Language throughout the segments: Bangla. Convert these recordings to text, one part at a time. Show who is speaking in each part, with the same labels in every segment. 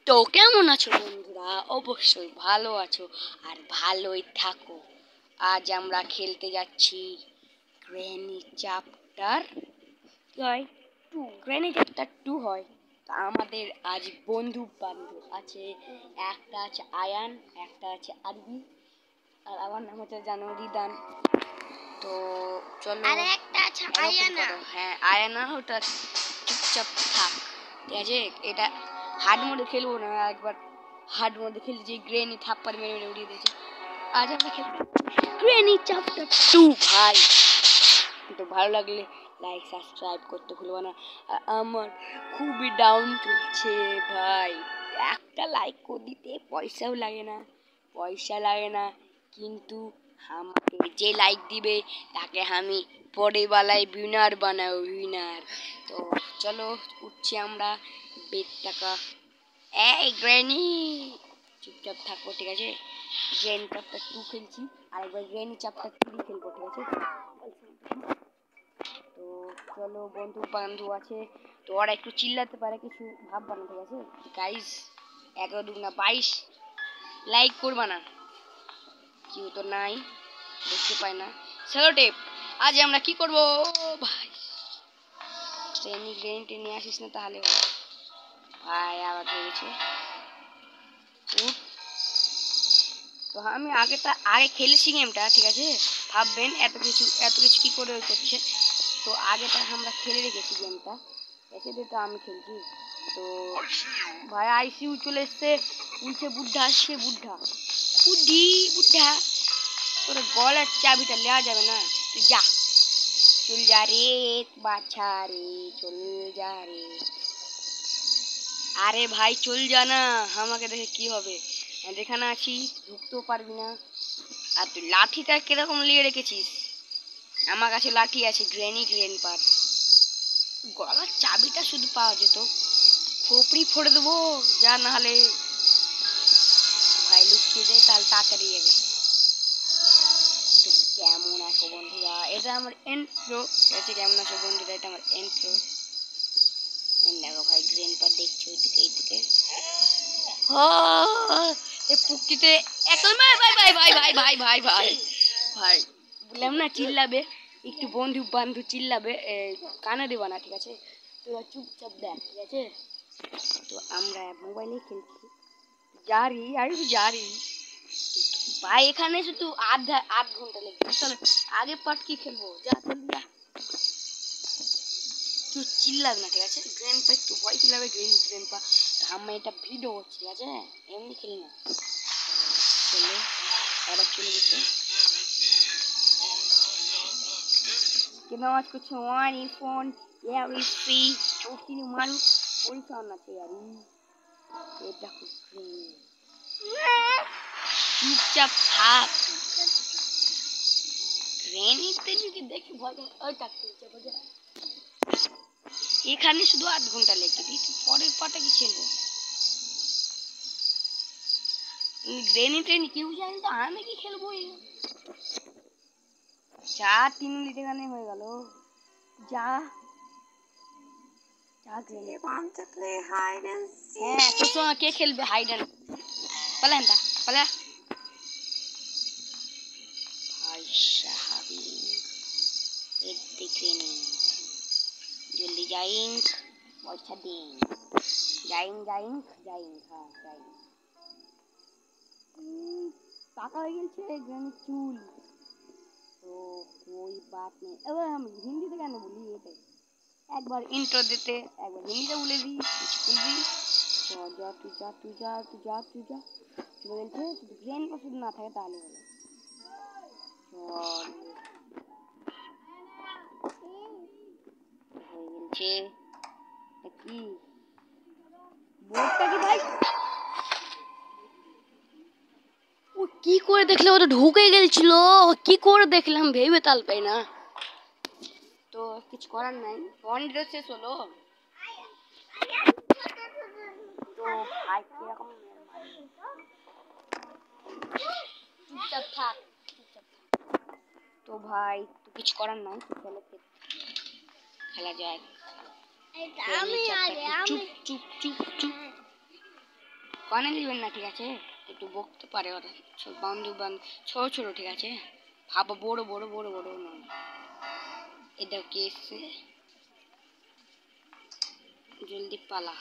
Speaker 1: তো কেমন আছো বন্ধুরা? অবশ্যই ভালো আছো আর ভালোই থাকো। আজ আমরা খেলতে যাচ্ছি গ্র্যানি চ্যাপ্টার হয় 2। গ্র্যানি চ্যাপ্টার 2 হয়। তো আমাদের আজ বন্ধু বান্ধব আছে, একটা আছে আয়ান, একটা আছে আরবি, আর আমার নাম হচ্ছে জানো রিদান। তো চলো,
Speaker 2: আর একটা আছে আয়ানা।
Speaker 1: হ্যাঁ আয়ানা, ওটা চুপচাপ থাক, ঠিক আছে? এটা হার্ড মোডে খেলবো না, একবার হার্ড মোডে খেলে যে গ্রেনি থাপ্পড় মেরে মেরে উড়িয়ে দিয়েছে। আজ আমরা খেলবো গ্রেনি চ্যাপ্টার 2 ভাই। তো ভালো লাগলে লাইক সাবস্ক্রাইব করতে ভুলবো না। আর আমার খুবই ডাউন চলছে ভাই, একটা লাইক করে দিতে পয়সা লাগে না, কিন্তু আমাকে যে লাইক দিবে তাকে আমি পরের বেলায় উইনার বানাবো, উইনার। তো চলো উঠছি আমরা বেড টাকা। এই গ্র্যানি চুপচাপ থাকবো, ঠিক আছে? গ্র্যানি চ্যাপ্টার 2 খেলছি, আরেকবার গ্র্যানি চ্যাপ্টার 3 খেলবো, ঠিক আছে? তো চলো, বন্ধু বান্ধব আছে তো ওরা একটু চিল্লাতে পারে, কিছু ভাববা না, ঠিক আছে গাইস? 11×2=22 লাইক করবা না, কেউ তো নাই, দেখতে পাই না। সেলো টেপ, আজ আমরা কি করবো ভাই? ট্রেনে আসিস না তাহলে ভাই, আবার হয়ে গেছে। তো আমি আগে খেলেছি গেমটা, ঠিক আছে? ভাববেন এত কিছু কি করে করছে। তো আগেটা আমরা খেলে রেখেছি গেমটা, এসে তো আমি খেলছি। তো ভাই আইসিইউ চলে এসছে, উঠছে বুদ্ধা, আসছে বুদ্ধা তোর গলার চাবিটা নেওয়া যাবে না, তুই যা, চল যা রে বাছা রে, চল যা রে। আরে ভাই চল যা না, আমাকে দেখে কি হবে? যেখানে আছি ঢুকতেও পারবি না। আর তুই লাঠিটা কিরকম নিয়ে রেখেছিস? আমার কাছে লাঠি আছে, গ্র্যান্ডপার। গলার চাবিটা শুধু পাওয়া যেত, খোপড়ি ফোড়ে দেবো যা, না হলে ভাই লুকিয়ে যায়, তাহলে তাড়াতাড়ি যাবে। তো কেমন আছো বন্ধুরা? এটা আমার এন্ট্রো, ঠিক আছে? কেমন আছো বন্ধুরা? এটা আমার এন্ট্রো। দেখো ভাই গ্র্যান্ডপার দেখছো এইদিকে পুক্তিতে একদম ভাই ভাই ভাই ভাই ভাই ভাই ভাই ভাই ভাই বললাম না চিল্লাবে, একটু বন্ধু বান্ধব চিল্লাবে, কানে দেবা না, ঠিক আছে? তো চুপচাপ দেখ, ঠিক আছে? তো আমরা মোবাইলে খেলছি, জারি ভাই, এখানে শুধু আধ ঘন্টা লেগে চলো আগে পার্ট কি খেলবো, যা জলদি যা, তুই চিল্লাবে না, ঠিক আছে? গ্র্যান্ডপা একটু ভয় চিল্লাবে, গ্র্যান্ডপা আমরা এটা ভিডিও হচ্ছে, ঠিক আছে? এমনি খেলি না। চলো আবার চলে গেছে, কেন আওয়াজ করছে? ওয়ান ফোন ফ্রি চৌকিনি মারু পরিষ্কার না ইয়ারি, এটা চুপচাপ থাক। গ্রেনিতে যদি দেখি ভয় ওই থাকতে এখানে শুধু 8 ঘন্টা লেগে দিই, পরের পাটা কি খেলবো? গ্রেনি কেউ জানি তো, আমি কি খেলবো? যা 3 মিনিট এখানে হয়ে গেল, যা যা গ্রেনি হ্যাঁ, তোর সঙ্গে কে খেলবে হাইড অ্যান্ড পালা হেনটা পালা ভাই সাহাবি, গ্রেনি জলদি যাইং, পয়সা দিন, যাইং হ্যাঁ যাইং। টাকা হয়ে গেছে গ্রেনি চুল। তো कोई बात नहीं, এবার আমি হিন্দিতে কেন বলি? এটাই একবার ইন্ট্রো দিতে একবার হিন্দিতে বলে দিই, বলবি তুই যা বলছে, শুধু গ্রেন পছন্দ না থাকে তাহলে হলো। বলছে কি বোর্ডটা কি ভাই? ও কি করে দেখলে? ও তো ঢুকে গেছিল, কি করে দেখলাম ভেবে তাল পাই না। তো কিছু করার নাই, ড্রেস শেষ হলো। তো ভাই কিরকম চুপচাপ থাক। তো ভাই তো কিছু করার নাই, খেলা যায়। চুপ চুপ চুপ চুপ কানে নেবেন না, ঠিক আছে? একটু বকতে পারে ওরা, বন্ধু ছোট ছোট, ঠিক আছে? ভাবা বড় বড় বড় বড় নয়। এটা কে এসছে? জলদি পালা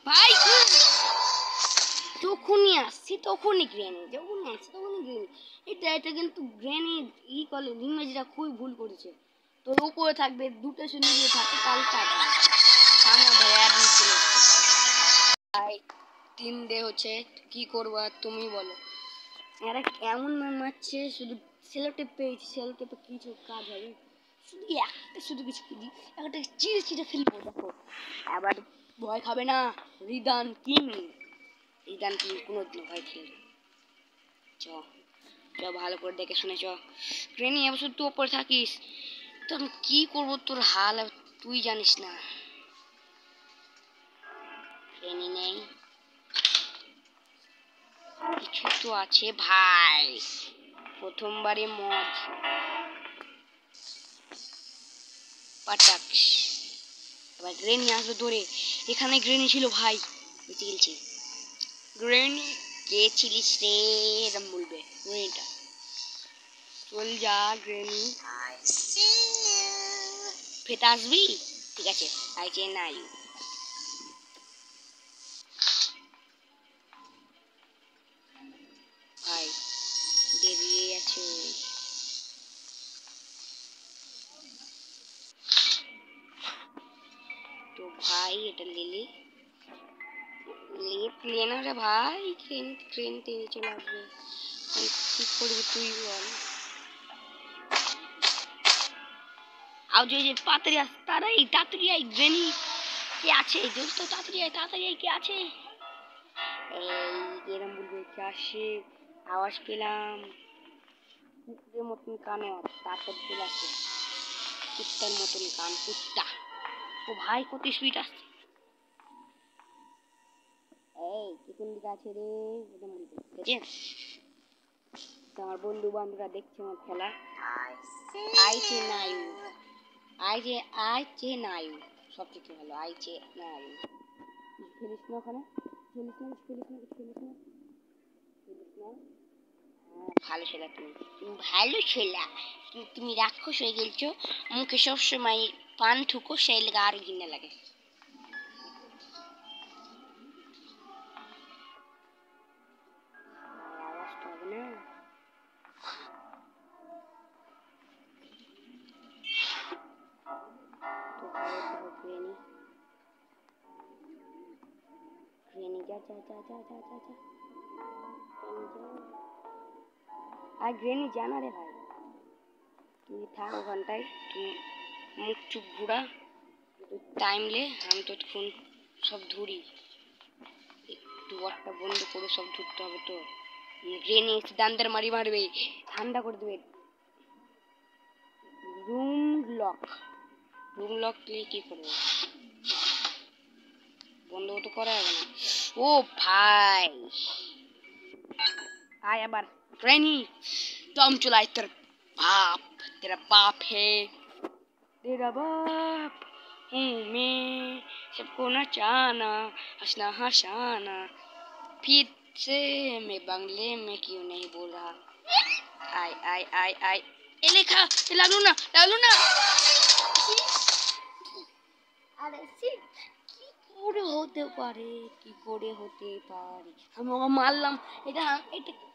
Speaker 1: ভাই। তখনই আসছি, তখনই গ্রেনি, যখনই আসছে তখনই গ্রেনি। এটা কিন্তু গ্রেনি ই করলে ইংরেজিটা খুবই ভুল করেছে। তোর উপরে থাকবে দুটো শুনে থাকে কালটা ভাই। 3 ডে হচ্ছে, কি করবো আর তুমি বলো? এরা কেমন মারছে, শুধু সেলোটেপ পেয়েছি, সেলোটেপে কিছু কাজ হবে? শুধু একটা, শুধু কিছু একটা চিড়ে চিড়ে ফেলবো। দেখো আবার ভয় খাবে না। রিদান কিং কোনোদিনও ভয় খেলবে। চ ভালো করে দেখে শুনে চ। ট্রেনে এবছর তুই ওপরে থাকিস তো আমি কি করবো, তোর হাল তুই জানিস না। ট্রেনে নেই, কিছু তো আছে ভাই। প্রথমবারে মদ পাটাক্স। এবার গ্রেনি আসবে ধরে। এখানে গ্রেনি ছিল ভাই, বেঁচে গেছি। গ্রেনি কে ছিলিস রে, এরম বলবে গ্রেনিটা। চল যা গ্রেনি, ফেতে আসবি? ঠিক আছে, আই চে নাই। ভাই বেরিয়ে আছে। তো ভাই এটা লিলি লেনা রে ভাই, ট্রেন টেনে চলে আসবে। কি করবি তুই বল? আর যে তাড়াতাড়ি আস, তাড়াতাড়ি আই গ্রেনি কে আছে? দোস্ত তাড়াতাড়ি আয় কে আছে? এই এরম বলবে কে আসে? আওয়াজ পেলাম কুকুরের মতন কানে, তারপর চলে আসে কুত্তার মতন কান, কুত্তা। ও ভাই কত স্পিড আসছে। এই কি কোন দিকে আছে রে? ঠিক আছে, তোমার বন্ধু বান্ধবরা দেখছে আমার খেলা। আইছে নাইউ, আইছে নাইউ, সবথেকে ভালো আইছে নাইউ। খেলিস না ওখানে, খেলিস না। ভালো ছেলে, তুমি ভালো ছেলে, কিন্তু তুমি রাক্ষস হয়ে গেছো। মুখে সবসময় পান ঠুকো, সেই লেগে আরো ঘৃণা লাগে। আওয়াজটা হবে না। তো গ্রেনি যা। আর গ্রেনি জানা রে ভাই, তুই থাক ওখানটায়, তুই মুখ চুপ ঘুরা টাইম লে। আমি ততক্ষণ সব ধরি, একটু ওয়ারটা বন্ধ করে সব ধরতে হবে। তো গ্রেনি দান্দার মারবে, ঠান্ডা করে দেবে। রুম লক দিয়ে কি করবো? বন্ধ তো করা যাবে না। ও ভাই आय अबर ट्रेनी दम चलाए तेरा बाप है, तेरा बाप हूँ मैं, सबको नचाना हंसना हंसाना। फिर से मैं बंगले में क्यों नहीं बोल रहा? आय आय आय आय ए लेखा लागलो ना अरे করে হতে পারে, কি করে হতে পারে? আমি ওকে মারলাম, এটা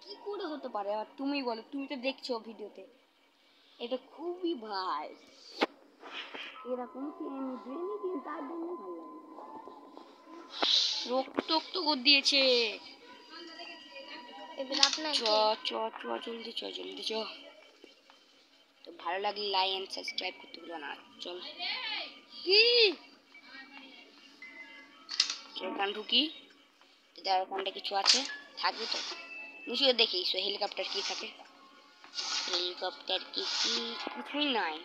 Speaker 1: কি করে হতে পারে? আর তুমি বলো, তুমি তো দেখছো ভিডিওতে, এটা খুবই ভাই এরকম তার জন্য ভালো লাগে। রক্ত করে দিয়েছে। এবার আপনার জলদি চ। তো ভালো লাগলে লাইক এন্ড সাবস্ক্রাইব করতে ভুলো না। চল কি এখান ঢুকি, ওখানটা কিছু আছে, থাকবে তো নিশ্চয়ই। দেখি হেলিকপ্টার কি থাকে, হেলিকপ্টার কিছুই নাই।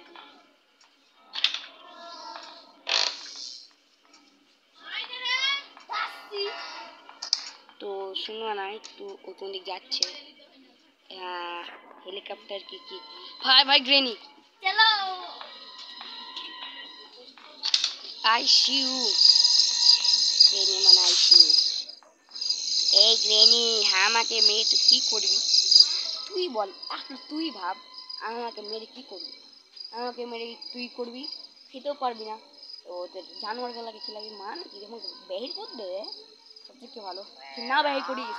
Speaker 1: তো শুনো না, একটু কোন দিক যাচ্ছে হেলিকপ্টার কি ভাই গ্রেনি চলো আই সি ইউ। গ্রেনি বানাইছি। এই গ্রেনি আমাকে মেরে তুই কি করবি? তুই বল, এখন তুই ভাব আমাকে মেরে কি করবি? আমাকে মেরে তুই করবি, খেতেও পারবি না। তো তোর জানোয়ার গেলাকে খেলাবি মান কি যখন বেহির করতে সবচেয়ে ভালো না বেহির করিস।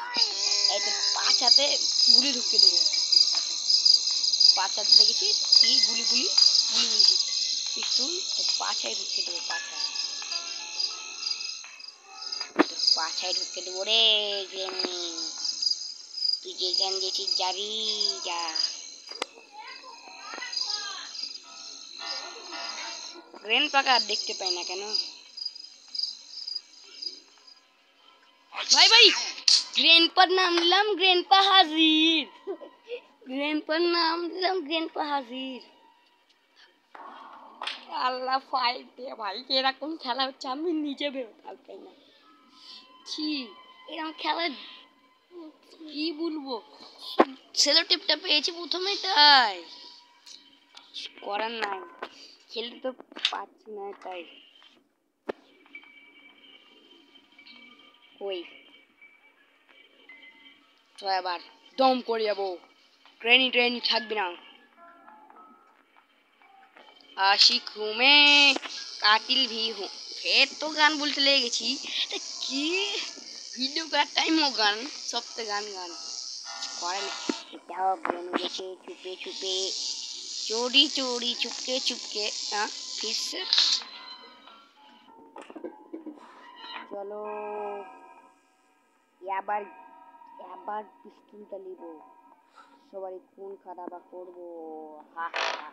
Speaker 1: এই তোর পাছাতে গুলি ঢুকিয়ে দেবো। পাছাতে দেখেছিস কি গুলি গুলি গুলি গুলি পিস্তুল তোর পাছায় ঢুকিয়ে দেবো। পাছায় ঢুকে দেবো রে গ্রেনি। তুই যেখানে গেছিস যাবি যা। গ্রেন পাকা আর দেখতে পাই না কেন ভাই? ভাই গ্রেন पर नाम दिलाम ग्रेन पा हाजिर। ग्रेन पर नाम दिलाम ग्रेन पा हाजिर। আল্লাহ ফাইট দে ভাই, এরকম খেলা হচ্ছে আমি নিজে বেরোতে পাই না। ছি এরকম খেলা কি বলবো, সেলো টিপটা পেয়েছি প্রথমে তাই করার নাই, খেলতে তো পারছি না তাই। ওই তো এবার দম করে যাবো, ট্রেনি ট্রেনি থাকবি না। आशिक हूँ मैं कातिल भी हूँ। फिर तो गान बोलते ले गेছি তা কি ভিডিও করার টাইম ও গান সব তো গান গান করে না। যাও বন গেছে চুপে চুপে चोरी चोरी चुपके चुपके। हाँ फिर से चलो এবার এবার পিস্তলটা নিব, সবারই খুন খারাপ করব। হা হা হা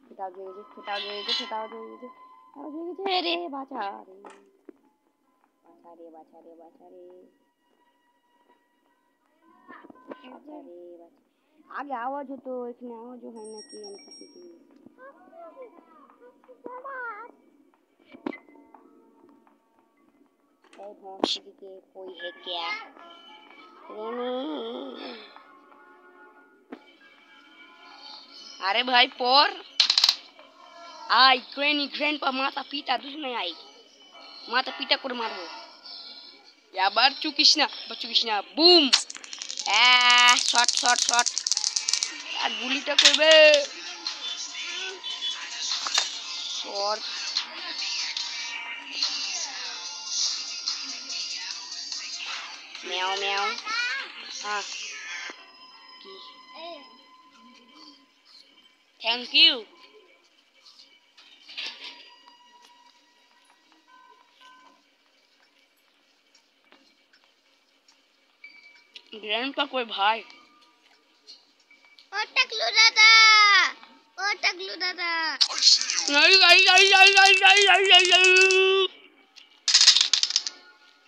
Speaker 1: সেটাও জেগেছে সেটাও জেগেছে সেটাও জেগেছে সেটাও জেগেছে রে বাঁচা রে বাঁচা রে বাঁচা রে বাঁচা রে বাঁচা রে বাঁচা। আগে আওয়াজ হতো, এখানে আওয়াজও হয় নাকি আমি কিছু জানি। এই ভোঁসি দিকে कोई है क्या? अरे भाई पोर आई ग्रेनी ग्रैंड पा माता पिता दुश्मन आई माता पिता করে মারবো। এবার চুকিস না বুম শট শট শট আর গুলিটা করবে শট। म्याओ म्याओ। हाँ की थैंक यू। ग्रैंडपा कोई भाई ओ टकलू दादा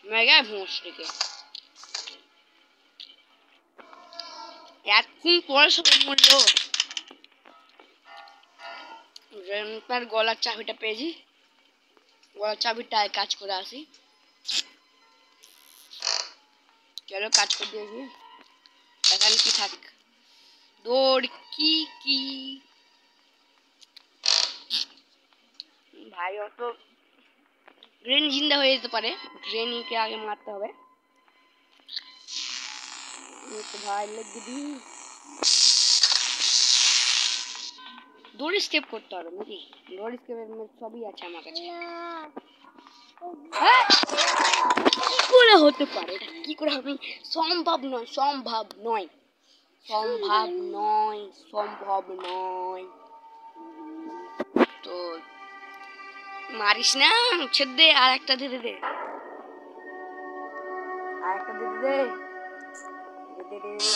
Speaker 1: मैं गया भोंसले के এতক্ষণ পরে সবাই মরলো। গ্র্যান্ডপার গলার চাবিটা পেয়েছি, গলার চাবিটা কাজ করে আসি। চলো কাজ করে দিয়েছি, এখানে কি থাক দৌড় কি কি ভাই অত গ্রেন জিন্দা হয়ে যেতে পারে, গ্রেনিকে আগে মারতে হবে। তো ভাই লেগে দি দৌড় স্টেপ করতে হবে নাকি? দৌড় স্টেপের সবই আছে আমার কাছে। কি করে হতে পারে এটা? কি করে হবে? সম্ভব নয় সম্ভব নয় সম্ভব নয় সম্ভব নয়। তো মারিস না, ছেদ দে আর একটা দিতে দে আর একটা দিতে দে দে দে দে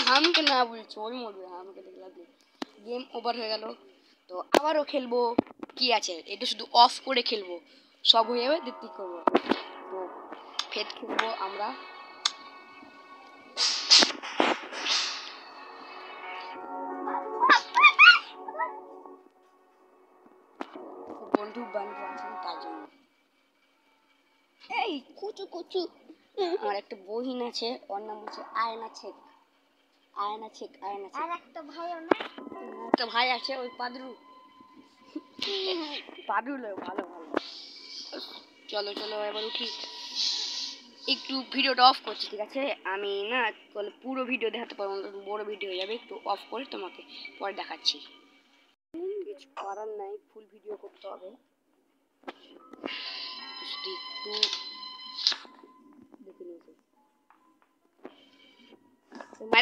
Speaker 1: হামকে না বলছি ওই মরবে, হামকে দেখলাম গেম ওভার হয়ে গেল। তো আবারও খেলবো, কি আছে এটা শুধু অফ করে খেলবো, সব হয়ে যাবে দেখতে করবো। তো ফের খেলবো আমরা। বন্ধু বান্ধব আছেন তার জন্য। এই কুচু কুচু আমার একটা বহিন আছে, ওর নাম হচ্ছে আয়না শেখ। আয়না শেখ আয়না শেখ। আর একটা ভাইও না, একটা ভাই আছে ওই পাদরু পাদরু লোক ভালো ভালো চলো চলো এবার উঠি। একটু ভিডিওটা অফ করছি, ঠিক আছে? আমি না পুরো ভিডিও দেখাতে পারবো না, বড় ভিডিও হয়ে যাবে। একটু অফ করে তোমাকে পরে দেখাচ্ছি। কিছু করার নাই, ফুল ভিডিও করতে হবে। একটু দেখে নিয়েছি ভাই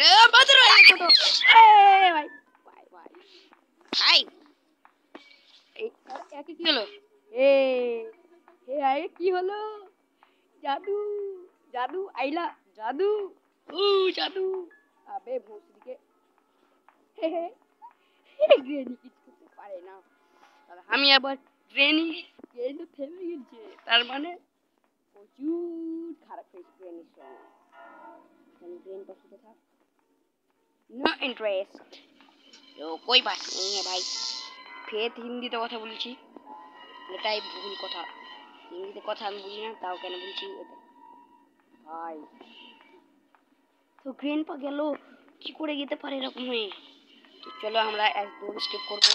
Speaker 1: ভাই ভাই ভাই একে কি হলো? এ এ আই কি হলো? জাদু জাদু আইলা জাদু ও জাদু আবে ভূতদিকে হে হে গ্রেনি কিছু করতে পারে না। আমি আবার গ্রেনি গ্রেনি থেমে গেছে, তার মানে প্রচুর খারাপ হয়েছে গ্রেনির সঙ্গে। ग्रेन पसंद था नो इंटरेस्ट तो कोई बात नहीं है भाई। फेथ হিন্দিতে কথা বলছি, এটাই ভুল কথা। হিন্দিতে কথা আমি বুঝি না, তাও কেন বলছি এটা ভাই। তো গ্রেন পা গেল কি করে যেতে পারে এরকম হয়ে? তো চলো আমরা এক দৌড় স্কিপ করবো।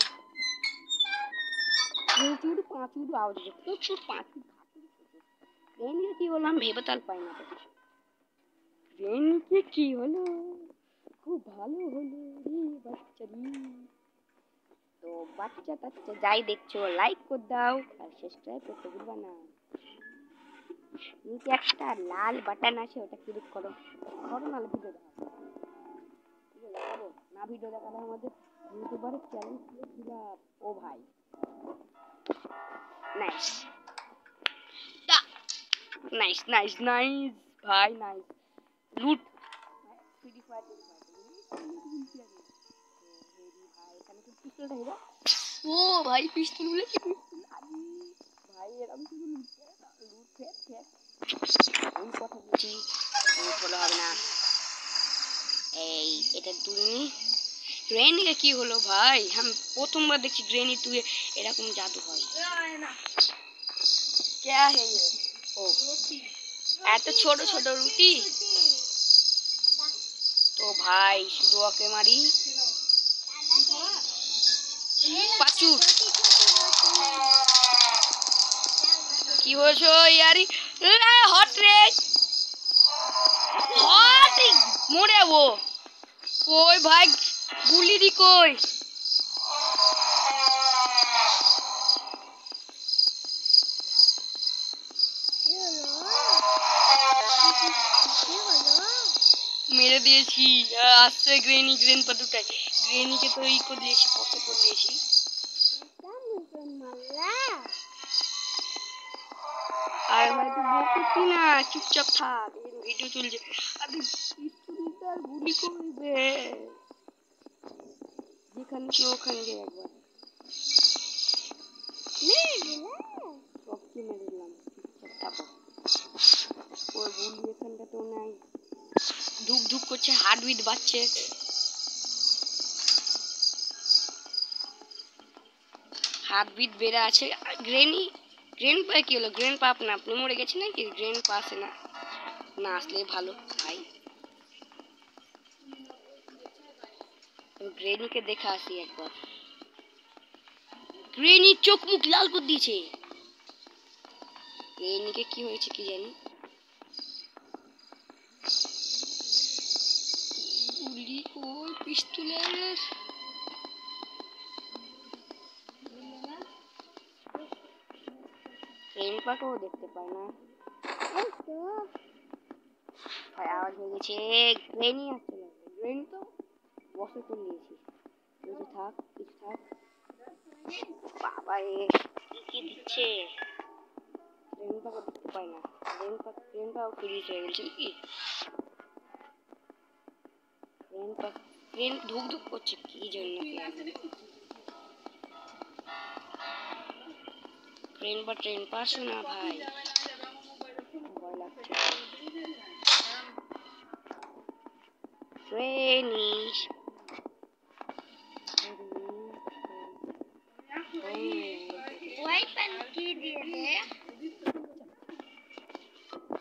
Speaker 1: প্রচুর পাঁচুর আওয়াজ হচ্ছে, প্রচুর পাঁচুর গ্রেনকে কি হলো আমি ভেবে তাল পাই না। গ্রেনকে কি হলো? খুব ভালো হলো রে বাচ্চারি। তো বাচ্চা টাচ্চা যাই দেখছো লাইক করে দাও আর সাবস্ক্রাইব করতে ভুলবা না। নিচে একটা লাল বাটন আছে, ওটা ক্লিক করো, করো নাহলে ভিডিও দেখাবো। দেখাবো না, ভিডিও দেখালে আমাদের ইউটিউবারের চ্যালেঞ্জ দিয়ে দিবা। ও ভাই নাইস নাইস নাইস নাইস ভাই নাইস লুট ফ্রি ফায়ার ও ভাই পিস্তল বলে কি পিস্তল ভাই এরকম শুধু লুট ফেট ফেট ওই কথা বলছি হলো হবে না। এই এটা তুমি গ্রেনিকে কি হলো ভাই? আমি প্রথমবার দেখছি গ্রেনি তুই এরকম জাদু হয়। क्या है ये? ও এত ছোট ছোট রুটি। তো ভাই শুধু ওকে মারি পাচু। কি হয়েছে ইয়ারি? হট রে হট মরে যাবো। কই ভাই গুলি দি কই? মেরে দিয়েছি। আসছে গ্রেনি, গ্রেন পা দুটাই গ্রেনিকে তো ই করে দিয়েছি, পথে করে দিয়েছি। আর ভাই তুই বকিস না, চুপচাপ থাক, ভিডিও চলছে। আরে পিস্তলটার গুলি করবে যেখানে কি ওখানে গিয়ে একবার সবকে মেরে দিলাম। চুপচাপ থাকো, ওর গুলি এখানটা তো নাই। ধুক ধুক করছে, হার্ট বিট বাজছে। হার্ট বিট বেড়ে আছে। গ্রেনি গ্রেন পা কি হলো? গ্রেন পা আপনি মরে গেছে নাকি? গ্রেন পা আসে না, না আসলে ভালো ভাই। গ্রেনিকে দেখা আসি একবার। গ্রেনি চোখ মুখ লাল করে দিয়েছে। গ্রেনিকে কি হয়েছে কি জানি? গুলি কই পিস্তলের? গ্রেন পাকেও দেখতে পায় না। আওয়াজ হয়ে গেছে, গ্রেনি আসছে না। গ্রেনি তো বসে করে নিয়েছি। কিছু থাক কিছু থাক। বাবা রে কি দিচ্ছে? গ্রেন পাকে দেখতে পাই না। গ্রেন পাও ফ্রিজ হয়ে গেছে কি? গ্রেন পাক গ্রেন ধুক ধুক করছে কি জন্য? ট্রেন বা ট্রেন পাস না ভাই, ভয় লাগছে। ট্রেনি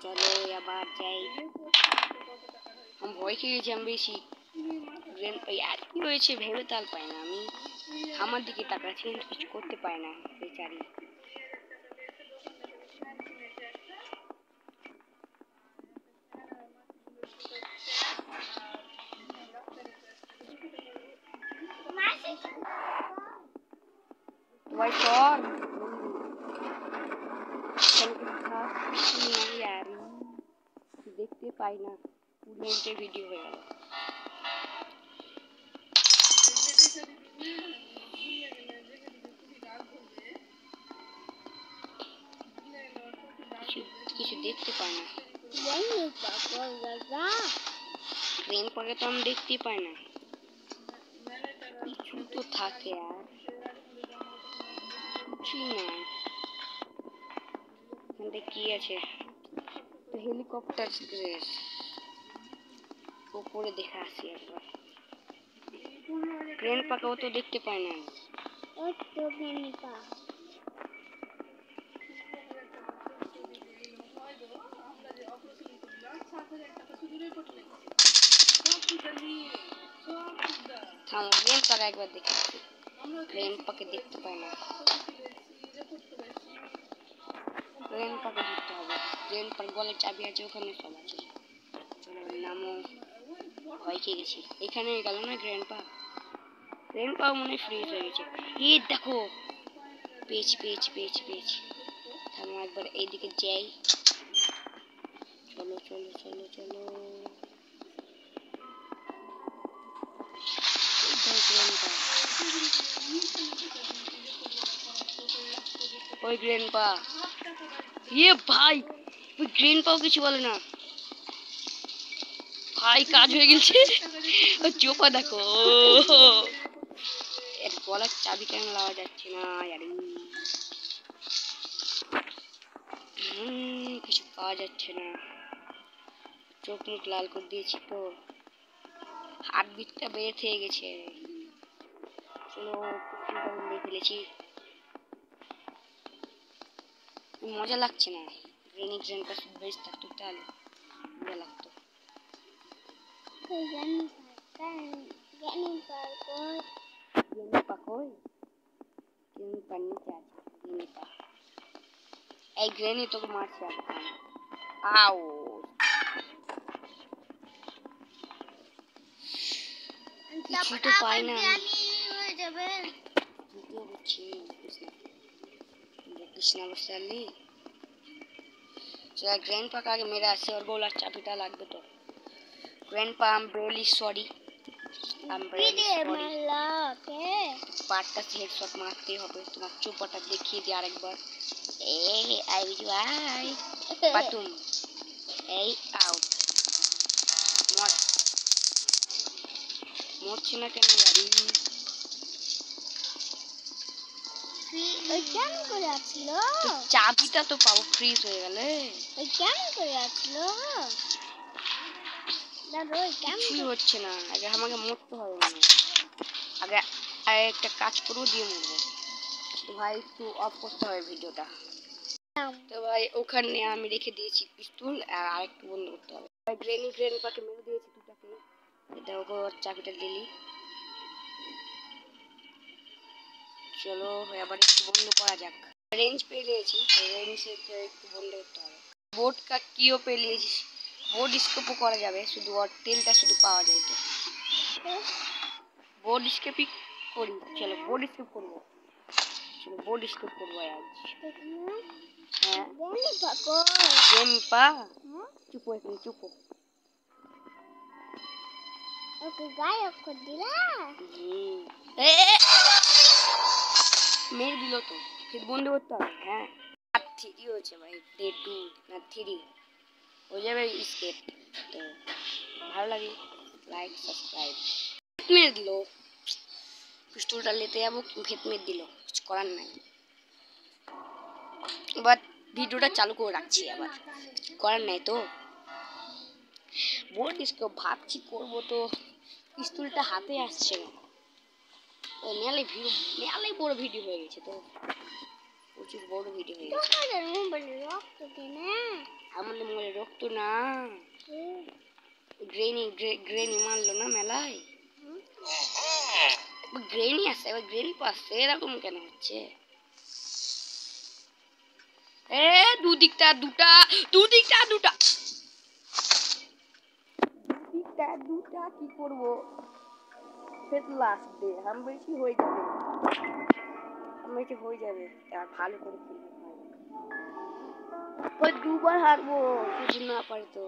Speaker 1: চলো আবার যাই। আমি ভয় খেয়ে গেছি আমি বেশি। আর কি হয়েছে ভেবে তাল পাই না। আমি আমার দিকে তাকাচ্ছি কিন্তু কিছু করতে পারি না বেচারি। भाई सर यार দেখতে পাই না পুরো ভিডিও হয়ে গেল কিছু দেখতে পাই না ক্রেন পাকে তো আমি দেখতে পাই না কিছু তো থাকে আর কিছুই না এখানে কি আছে তো হেলিকপ্টার উপরে দেখা আসি একবার ক্রেন পাকাও তো দেখতে পাই না থামো ক্রেন পাকা একবার দেখে ক্রেন পাকে দেখতে পাই না ক্রেন পাকে দেখতে হবে ক্রেন পাক গলে চাবি আছে ওখানে সব আছে চলো নামো ভয় খেয়ে গেছি এখানে গেল না ক্রেন পাক মনে ফ্রিজ হয়ে গেছে এই দেখো পেয়েছি থামো একবার এইদিকে যাই চলো ওই গ্রেন পা ये ভাই ওই গ্রেন পাও কিছু বলে না ভাই কাজ হয়ে গেছে ওই চোপা দেখো এর গলার চাবি কেন লাগা যাচ্ছে না यार কিছু পাওয়া যাচ্ছে না চোখ মুখ লাল করে দিয়েছি তো হাত বিটটা বের হয়ে গেছে চলো দেখে ফেলেছি মজা লাগছে না গ্রেন পাস বেশ থাকতো তাহলে মজা লাগতো এই গ্রেনি তোকে মারছে আও কিছু তো পাই না कृष्णा बसाली चलो ग्रैंडपा का आगे मेरा ऐसे और गोला चाबीटा लागबे तो grandpa I am really sorry पार्टটা হেডশট মারতে হবে তোমার চোপাটা দেখিয়ে দি আরেকবার এই আই ভাই পাতুম এই আউট মরছে না কেন यारी ওই কেন করে আছিল তো চাবিটা তো পাও ফ্রিজ হয়ে গেল ওই কেন করে আছিল দাদা ওই কেন কি হচ্ছে না আগে আমাকে মরতে হবে না আগে একটা কাজ করব দিয়ে মরব তো ভাই একটু অফ করতে হবে ভিডিওটা তো ভাই ওখানে আমি রেখে দিয়েছি পিস্তল আর আরেকটু বন্ধ করতে হবে ভাই গ্রেন পাকে মেরে দিয়েছি দুটাকে এটা ওর চাবিটা দিলি চলো এবার একটু বন্ধ করা যাক রেঞ্জ পেয়ে নিয়েছি রেঞ্জে একটু বন্ধ করতে হবে বোর্ড কা কিও পেয়ে নিয়েছি বোর্ড স্কোপও করা যাবে শুধু ওর তেলটা শুধু পাওয়া যায় তো বোর্ড স্কেপই করি চলো বোর্ড স্কেপ করবো চলো বোর্ড স্কেপ করবো আজ হ্যাঁ গেম পা চুপো এখন চুপো ওকে গায়ব করে দিলা মেরে দিল তো ফির বন্ধ করতে হবে হ্যাঁ আর 3 হয়েছে ভাই ডে 2 না 3 হয়ে যাবে স্কেপ তো ভালো লাগে লাইক সাবস্ক্রাইব মেরে দিল পিস্তলটা নিতে যাবো ভেত মেরে দিল কিছু করার নাই বাট ভিডিওটা চালু করে রাখছি আবার করার নাই তো বোর্ড স্কেপ ভাবছি করবো তো পিস্তলটা হাতে আসছে না মেলাই বড় ভিডিও হয়ে গেছে তো প্রচুর বড় ভিডিও হয়ে গেছে আমাদের মোবাইলে রক্ত না গ্রেনি মারলো না মেলায় গ্রেনি আসছে এবার গ্রেনি পাচ্ছে এরকম কেন হচ্ছে দুদিকটা দুটা কি করবো লাস্ট ডে আমি বেশি হয়ে যাবে ম্যাচে হয়ে যাবে, আর ভালো করে খেলবো ভাই। ওই দুবার হারবো যদি না পারি তো।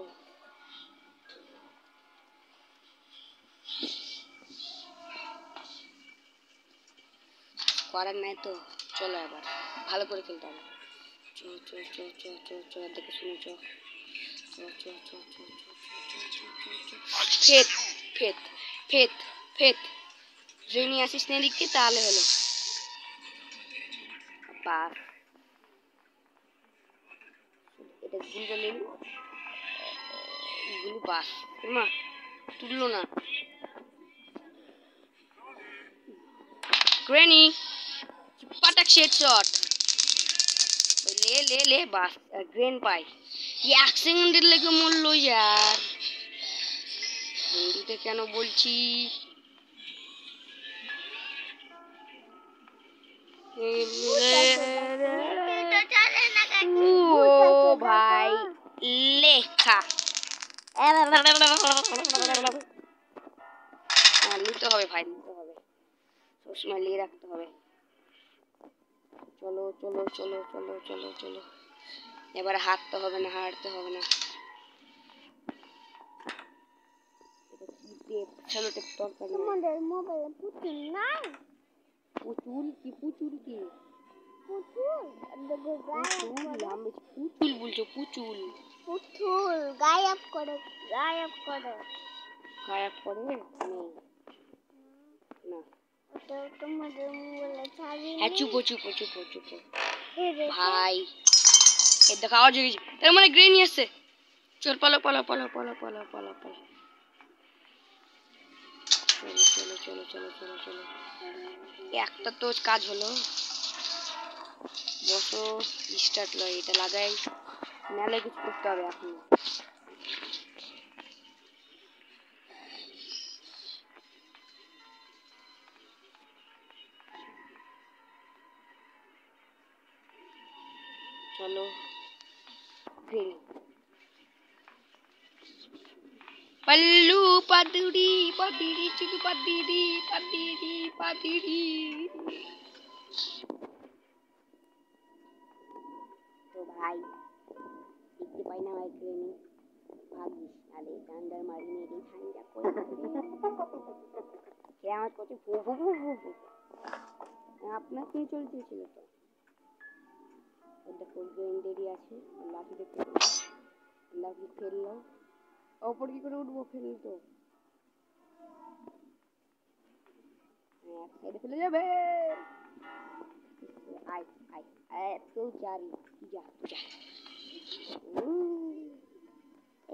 Speaker 1: করার নাই তো, চলো এবার ভালো করে খেলতে হবে। দেখে শুনে faith faith faith faith rainy আসিস না দিকে, তাহলে হলো বাস। এটা গুলো নিল, গুলো বাস মা তুললো না। গ্রেনি পাটাক শেড শট, ले ले ले বাস গ্রেন পাই। 1 সেকেন্ডের লেগে মরলো यार, হিন্দিতে কেন বলছি। ও ভাই লেখা নিতে হবে ভাই, নিতে হবে, সবসময় নিয়ে রাখতে হবে। চলো চলো চলো চলো চলো চলো, এবার হারতে হবে না, হারতে হবে না। চলো
Speaker 2: তোমাদের মোবাইলে পুতুল নাই?
Speaker 1: পুতুল কি পুতুল কি
Speaker 2: পুতুল
Speaker 1: আমি পুতুল বলছো, পুতুল
Speaker 2: পুতুল গায়েব করে, গায়েব করে,
Speaker 1: গায়েব করে নেই না।
Speaker 2: তো তোমাদের মোবাইলে চাবি নেই?
Speaker 1: হ্যাঁ চুপো চুপো চুপো চুপো ভাই, এ দেখো আওয়াজ হয়ে গেছে, তার মানে গ্রেনি আসছে। চল পালো পালো পালো পালো পালো পালো পালো, চলো চলো চলো চলো চলো চলো। একটা তো কাজ হলো, বসো স্টার্ট লয়, এটা লাগাই নালে কিছু করতে হবে এখন। চলো গ্রেনি पल्लू पादुड़ी पादुड़ी चुकी पादुड़ी पादुड़ी पादुड़ी। तो भाई देखते पाई ना भाई ग्रेनी भागी आले अंदर मारी मेरी खान जा कोई क्या मत कोची फू फू फू फू अपना क्यों चलती ছিল তো। দেখো গ্রেন দেরি আছে, লাঠি দেখতে লাঠি ফেললো, ওপর কি করে উঠবো, ফেলি তো সাইডে ফেলে যাবে। আই আই এত জারি যা যা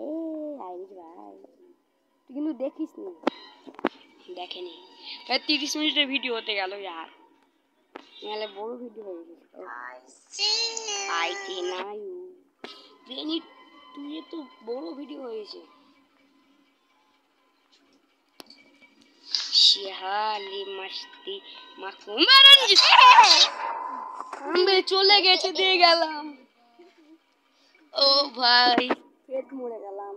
Speaker 1: এ আইরিস ভাই, তুই কিন্তু দেখিস নি, দেখেনি ভাই। 30 মিনিটের ভিডিও হতে গেল यार, নালে বড় ভিডিও হয়ে গেছে। আই সি না ইউ গ্রেনি, তুই তো বড় ভিডিও হয়েছে। শিহালি মস্তি মাকুমারন আমি চলে গেছে দিয়ে গেলাম। ও ভাই পেট মরে গেলাম,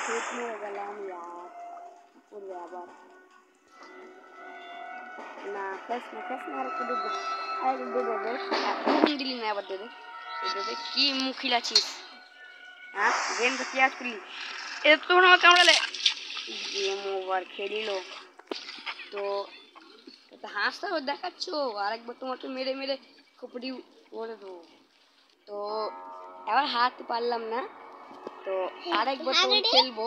Speaker 1: পেট মরে গেলাম यार। করবে আবার না, ফেস না আর একটু দেবো, আর একটু দেবো, এখন দিলি না আবার দেবে দেবে। কি মুখিল আছিস হ্যাঁ, গেম তো কি আজ করলি, এটা তো আমার কামড়ালে। গেম ওভার খেলিল তো, তো হাসতে দেখাচ্ছ, আরেকবার তোমাকে মেরে মেরে খুপড়ি করে দেবো। তো এবার হারতে পারলাম না, তো আরেকবার তখন খেলবো,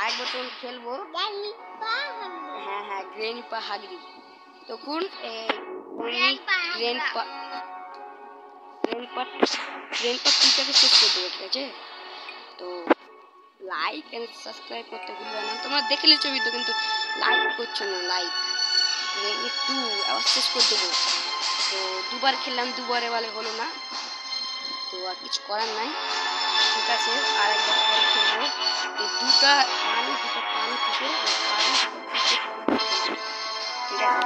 Speaker 1: আরেকবার তখন খেলবো। হ্যাঁ হ্যাঁ গ্রেনি পা হাগরি, তখন গ্রেন পা টুটাকে শেষ করে দেবো, ঠিক আছে? তো লাইক এন্ড সাবস্ক্রাইব করতে ভুলবে না। তোমরা দেখলে ছবি তো, কিন্তু লাইক করছো না, লাইক গ্রেনি 2 আবার শেষ করে দেবো। তো দুবার খেললাম, দুবারে বলে হলো না, তো আর কিছু করার নাই, ঠিক আছে আর একবার পরে খেলবো। এই দুটা পানি থেকে ঠিক আছে।